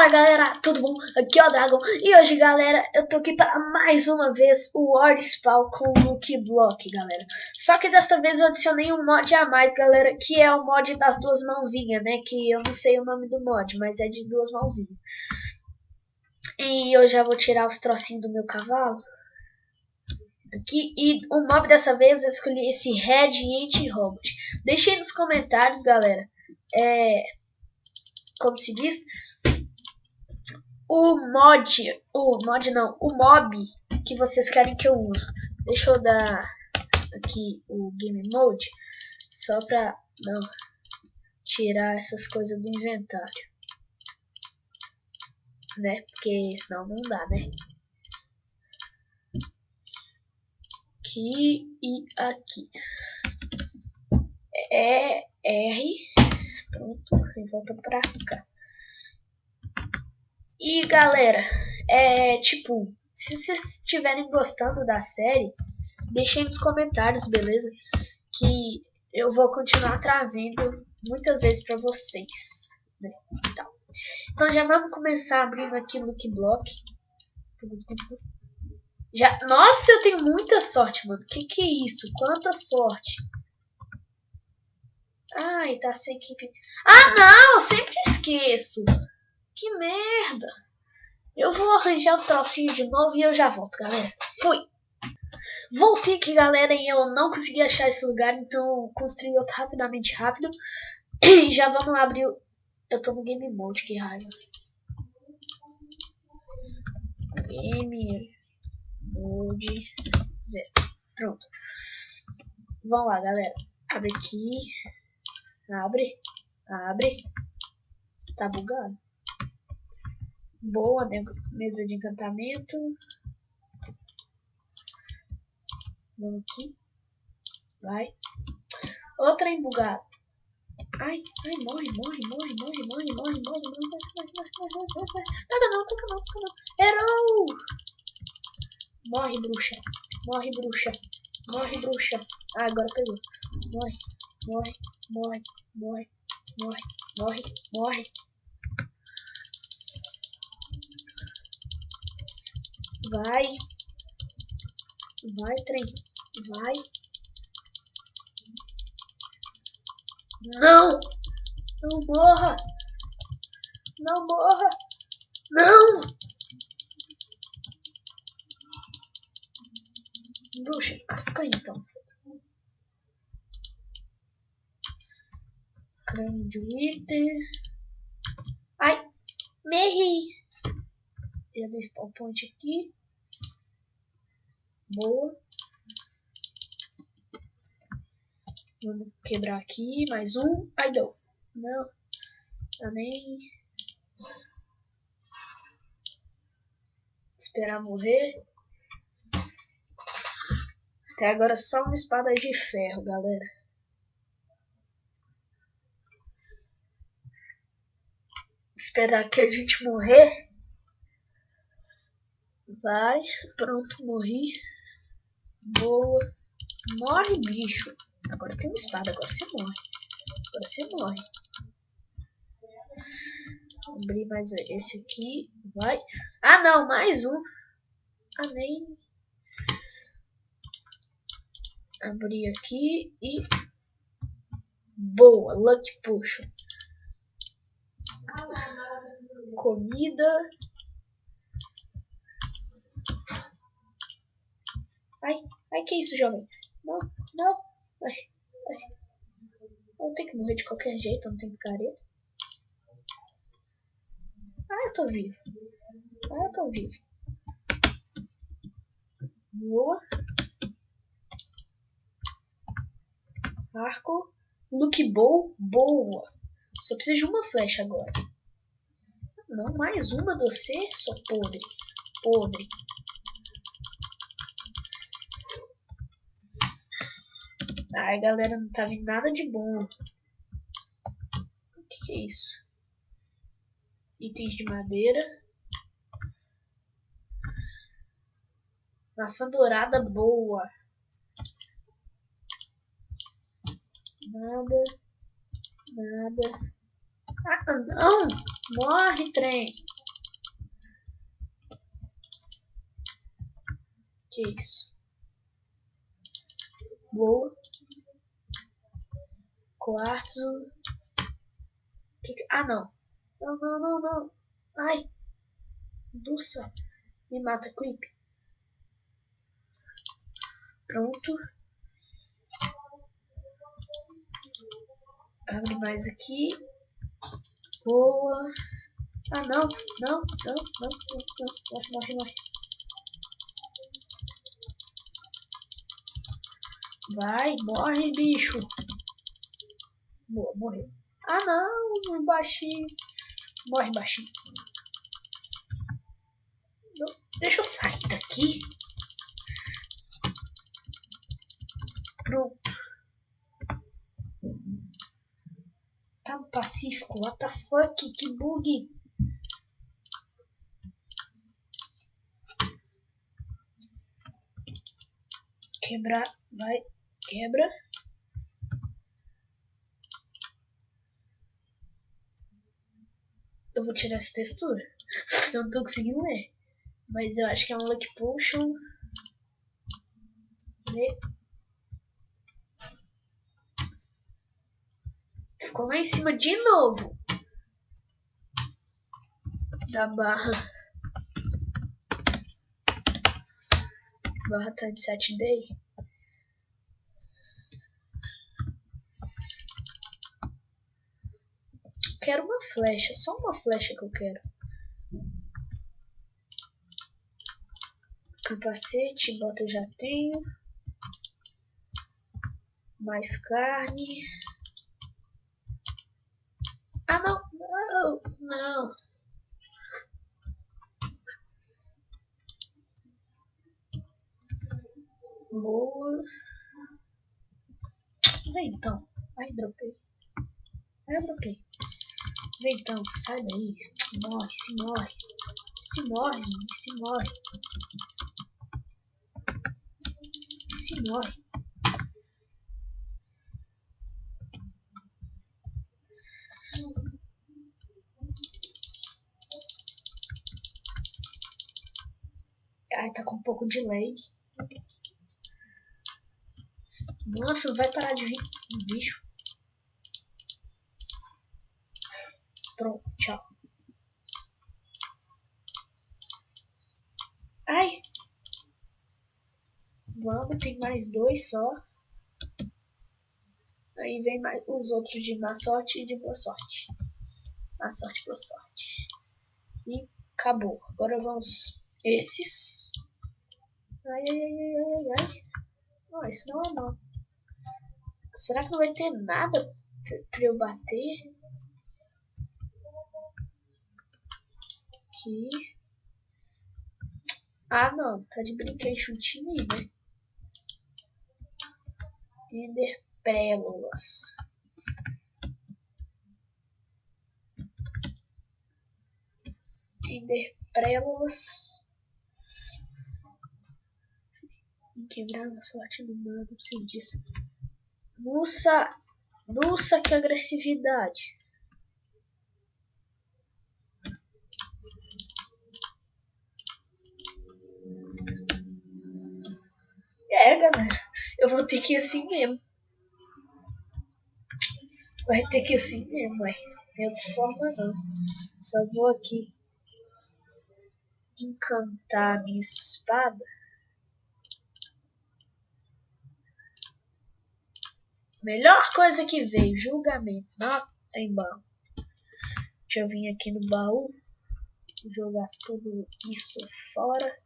Fala galera, tudo bom? Aqui é o Dragon e hoje galera, eu tô aqui para mais uma vez o War Spawn com o Lucky Block, galera. Só que desta vez eu adicionei um mod a mais, galera, que é o mod das duas mãozinhas, né? Que eu não sei o nome do mod, mas é de duas mãozinhas. E eu já vou tirar os trocinhos do meu cavalo aqui. E o mob dessa vez eu escolhi esse Red Anti-Robot. Deixei nos comentários, galera, como se diz, o mob que vocês querem que eu use. Deixa eu dar aqui o Game Mode, só pra não tirar essas coisas do inventário, né? Porque senão não dá, né? Aqui e aqui. É R. Pronto, e volta pra cá. E galera, tipo, se vocês estiverem gostando da série, deixem nos comentários, beleza? Que eu vou continuar trazendo muitas vezes pra vocês, né? Então já vamos começar abrindo aqui o Lucky Block. Nossa, eu tenho muita sorte, mano. Que é isso? Quanta sorte. Ai, tá sem equipe. Ah, não! Eu sempre esqueço. Que merda. Eu vou arranjar o trocinho de novo e eu já volto, galera. Fui. Voltei aqui, galera, e eu não consegui achar esse lugar, então eu construí outro rapidamente rápido. E já vamos abrir o... Eu tô no Game Mode, que raiva. Game Mode 0. Pronto. Vamos lá, galera. Abre aqui. Abre. Tá bugado. Boa, né? Mesa de encantamento. Vamos aqui. Vai. Outra embugada. Ai, morre. Toca não. Errou! Morre, bruxa. Ah, agora pegou. Morre. Vai, trem. Vai. Não morra. Não. Bruxa, fica aí então. Crânio de Wither. Ai, me errei. Já dei spawn point aqui. Boa. Vamos quebrar aqui. Mais um. Ai, não. Não. Também. Esperar morrer. Até agora só uma espada de ferro, galera. Esperar que a gente morrer. Vai. Pronto, morri. Boa. Morre, bicho. Agora tem uma espada, agora você morre. Abrir mais esse aqui. Vai. Ah, não, mais um. Ah, nem. Abrir aqui e... Boa, Lucky Push. Comida. Ai, que isso, jovem? Não. Ai. Eu tenho que morrer de qualquer jeito, não tem picareta. Ah, eu tô vivo. Boa. Arco. Lucky Bow. Boa. Só preciso de uma flecha agora. Não, mais uma de você? Sou podre. Ai, galera, não tá vindo nada de bom. O que é isso? Itens de madeira. Maçã dourada boa. Nada. Ah, não! Morre, trem! Que isso? Boa. Quartzo. Ah, não. Não, não, não, não. Ai. Nossa. Me mata, Creep. Pronto. Abre mais aqui. Boa. Ah, não. Não, não, não, não, não. Morre, morre, morre. Vai, morre, bicho. Boa, morreu. Ah, não, os baixinhos. Morre, baixinho. Não, deixa eu sair daqui. Pronto. Tá pacífico. What the fuck? Que bug. Quebrar. Vai. Quebra. Eu vou tirar essa textura. Eu não tô conseguindo ler. Mas eu acho que é um Lucky Potion. Ficou lá em cima de novo. Da barra. Barra time set day. Quero uma flecha. Só uma flecha que eu quero. Capacete, bota eu já tenho. Mais carne. Ah, não. Não, não. Boa. Vem então. Ai, dropei. Ai, eu dropei. Vem então, sai daí. Morre, se morre. Se morre, se morre. Se morre. Ai, tá com um pouco de lag. Nossa, vai parar de vir bicho. Pronto, tchau. Ai. Vamos, tem mais 2 só. Aí vem mais os outros de má sorte e de boa sorte. Má sorte, boa sorte. E acabou. Agora vamos esses. Ai, ai, ai, ai, ai, ai. Oh, isso não é mal. Será que não vai ter nada pra eu bater? Aqui. Ah, não. Tá de brinquedo time aí, né? Enderpérolas. Enderpérolas. Quebrar a sorte do mano, sem disso. Nossa! Nossa, que agressividade! É, galera. Eu vou ter que ir assim mesmo. Vai ter que ir assim mesmo, ué. Tem outra forma não. Só vou aqui encantar a minha espada. Melhor coisa que veio, julgamento. Não tem baú. Deixa eu vir aqui no baú. Jogar tudo isso fora.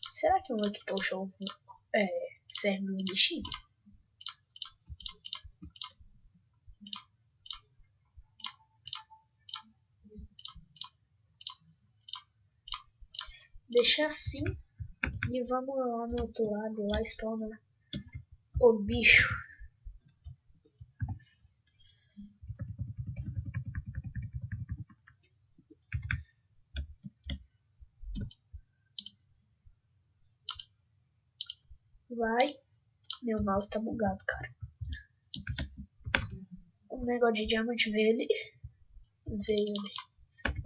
Será que o Lucky Potion serve nos bichinhos? Deixa assim. E vamos lá no outro lado, lá spawnar o bicho. Vai. Meu mouse tá bugado, cara. Um negócio de diamante verde. Veio ali.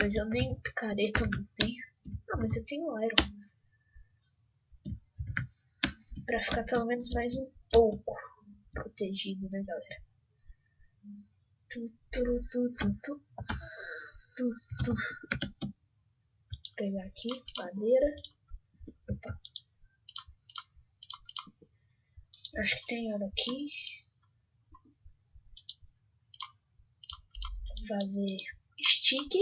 Mas eu nem picareta não tenho. Ah, mas eu tenho Iron. Pra ficar pelo menos mais um pouco protegido, né, galera? Vou pegar aqui, madeira. Opa. Acho que tem ouro aqui. Fazer stick.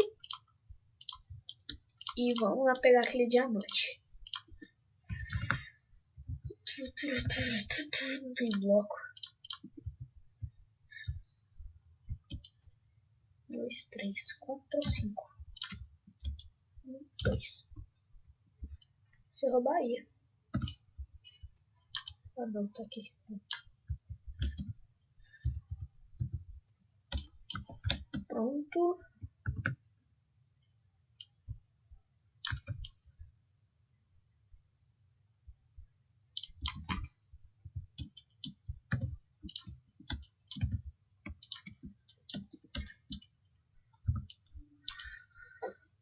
E vamos lá pegar aquele diamante. Não tem bloco. 2, 3, 4 ou 5. 1, 2. Se eu roubar aí. Ah não, tá aqui. Pronto.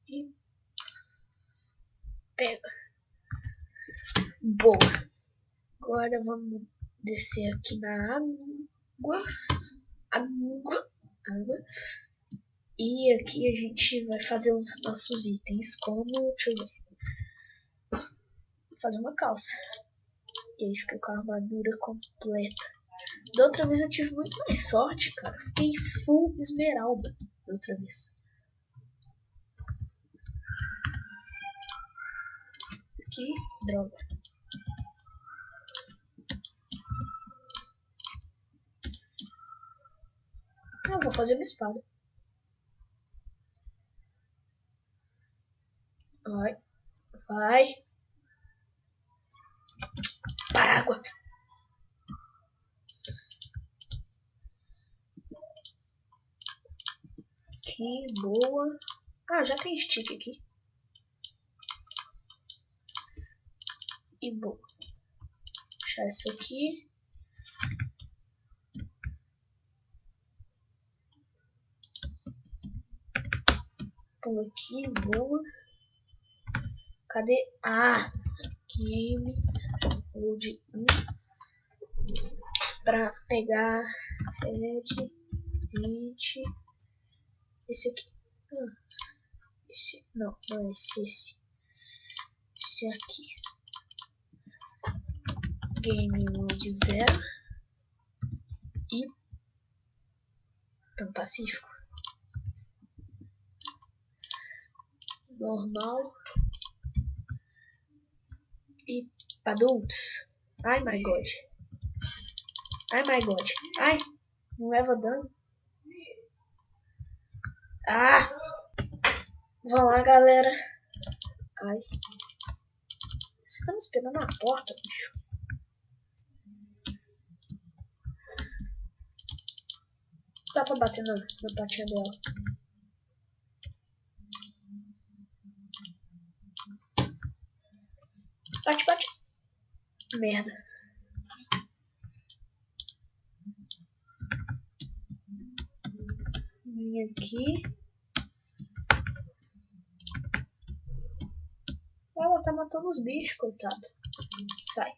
E pega. Boa. Agora vamos descer aqui na água. Água. E aqui a gente vai fazer os nossos itens como, deixa eu ver. Vou fazer uma calça. E aí fica com a armadura completa. Da outra vez eu tive muito mais sorte, cara. Fiquei full esmeralda da outra vez. Que droga. Não, vou fazer uma espada. Vai. Vai. Para água. Que boa. Ah, já tem stick aqui. E boa. Deixar isso aqui. Pula aqui, boa. Cadê? Ah! Game Mode 1. Pra pegar Red, 20. Esse aqui. Esse. Não, não é esse. Esse aqui. Game Mode 0. E. Tão pacífico. Normal. E adultos. Ai, my god. Ai, my god. Ai, não leva dano. Ah! Vamos lá, galera. Ai. Estamos esperando a porta, bicho. Dá pra bater na patinha dela. Bate, bate. Merda. Vem aqui. Ela tá matando os bichos, coitado. Sai.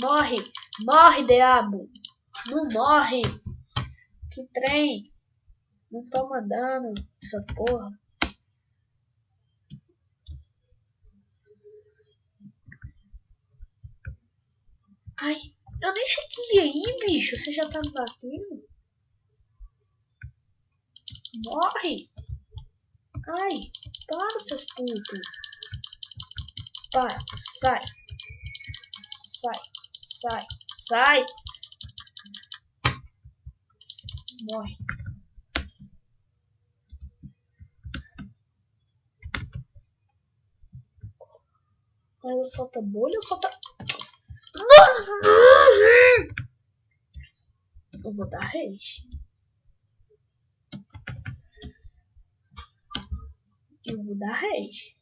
Morre. Morre, diabo. Não morre. Que trem. Não tô mandando essa porra. Ai, eu nem cheguei aí, bicho. Você já tá me batendo? Morre! Ai, para, seus putos. Para, sai. Sai, sai, sai. Morre. Ela solta bolha ou solta... Eu vou dar rage. Eu vou dar rage.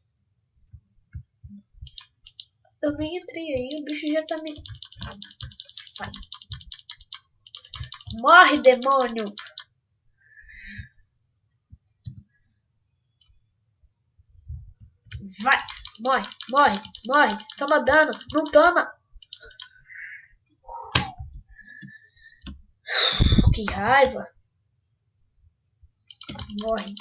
Eu nem entrei aí, o bicho já tá me... Sai. Morre, demônio. Vai. Morre, morre, morre. Toma dano. Não toma. Que raiva. Morre.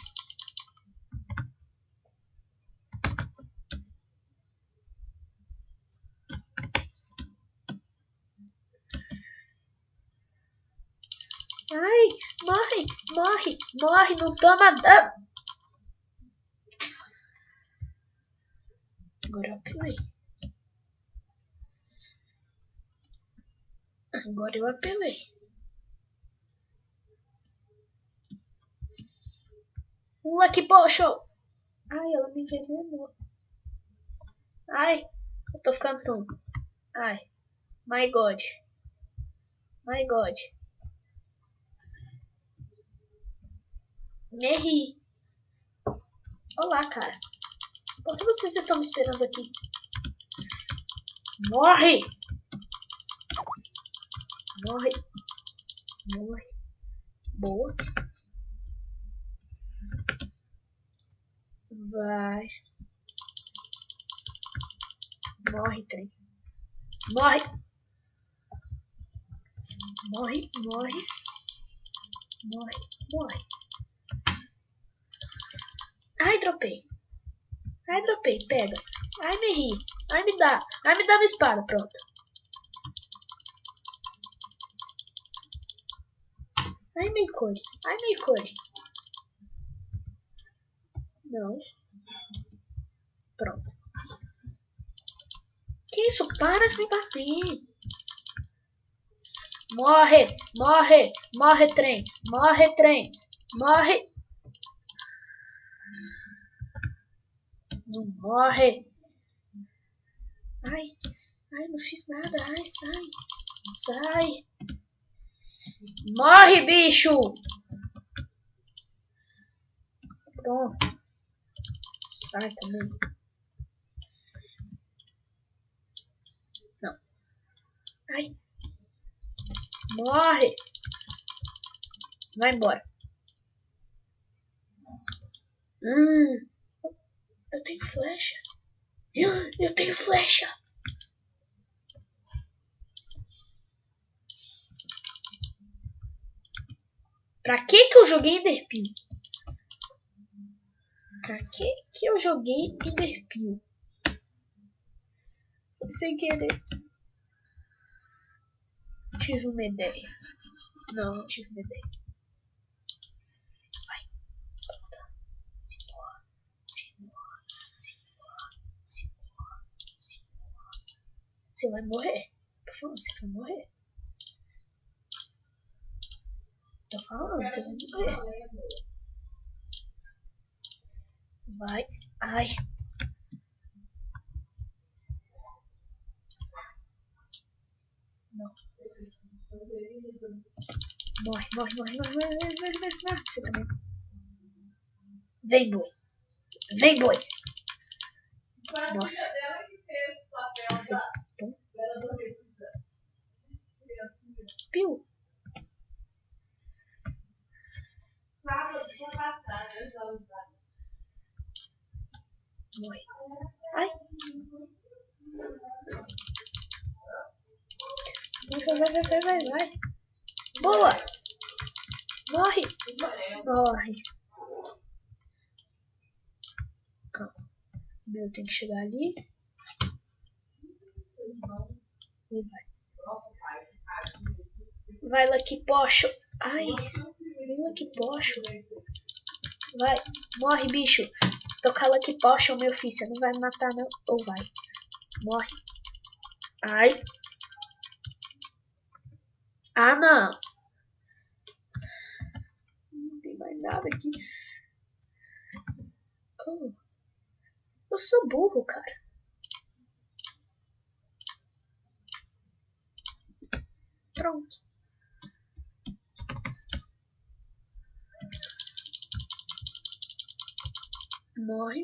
Ai, morre, morre, morre, não toma dano. Agora eu apelei. Agora eu apelei. Lucky Potion. Ai, ela me envenenou. Ai, eu tô ficando tonto. Ai, my God. My God. Me ri. Olá, cara. Por que vocês estão me esperando aqui? Morre! Morre. Morre. Boa. Vai. Morre, trem. Morre. Morre, morre. Morre, morre. Ai, dropei. Ai, dropei. Pega. Ai, me ri. Ai, me dá. Ai, me dá uma espada. Pronto. Ai, meio code. Ai, meio code. Não. Pronto. Que isso? Para de me bater. Morre. Morre. Morre, trem. Morre, trem. Morre. Não morre. Ai. Ai, não fiz nada. Ai, sai. Sai. Morre, bicho. Pronto. Sai também. Não. Ai. Morre. Vai embora. Eu tenho flecha. Eu tenho flecha. Pra que eu joguei Enderpeel? Pra que eu joguei Enderpeel? Sem querer. Tive uma ideia. Não tive uma ideia. Vai. Volta. Se morra. Se morra. Se morra. Se morra. Se morra. Você vai morrer. Tô falando, você vai morrer. Tô falando, você vai morrer. Vai. Ai. Não. Morre, morre, morre, morre, morre, morre, morre, morre, morre. Você também. Vem, boi. Vem, boi. Nossa. Piu. Morre. Ai. Vai. Boa. Morre. Morre. Calma. Eu tenho que chegar ali. E vai. Vai, Lucky Potion. Ai. Vem, Lucky Potion. Vai. Morre, bicho. Tocar Lucky Potion, meu filho. Você não vai me matar, não. Ou vai. Morre. Ai. Ah, não. Não tem mais nada aqui. Oh. Eu sou burro, cara. Pronto. Morre.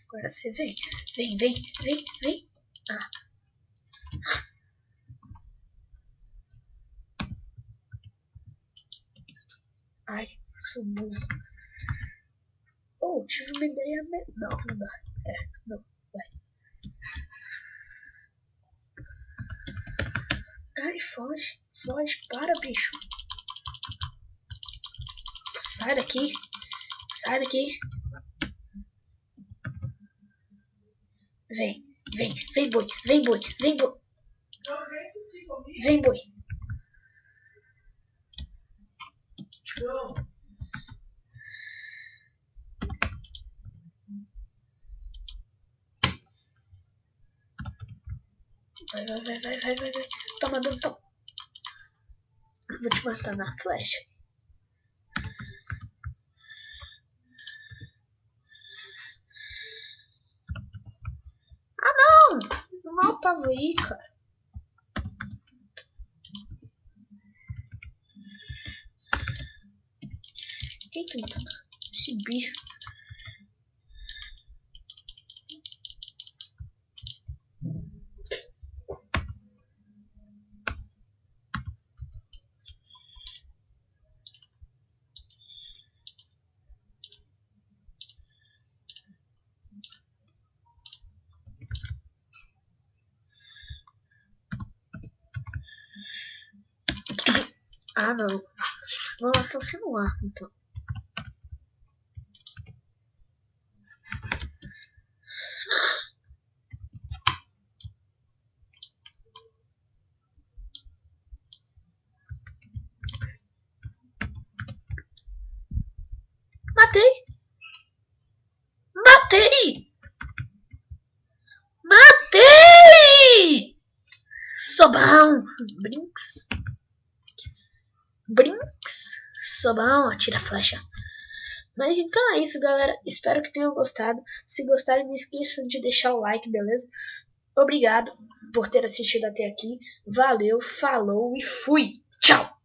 Agora você vem. Vem. Ah. muito burro. Oh, tive uma ideia. Não, não dá. Não, vai. Ai, foge, para, bicho. Sai daqui. Vem, boi. Vem, boi. Vai. Toma dano, toma. Vou te matar na flecha. Ah, não! O mal tava aí, cara. Quem tá matando? Esse bicho. Ah, não. Não, tá sendo um arco, então. Matei! Sobão! Brinks! Sobão, atira a flecha. Mas então é isso, galera. Espero que tenham gostado. Se gostarem, não esqueçam de deixar o like, beleza? Obrigado por ter assistido até aqui. Valeu, falou e fui! Tchau!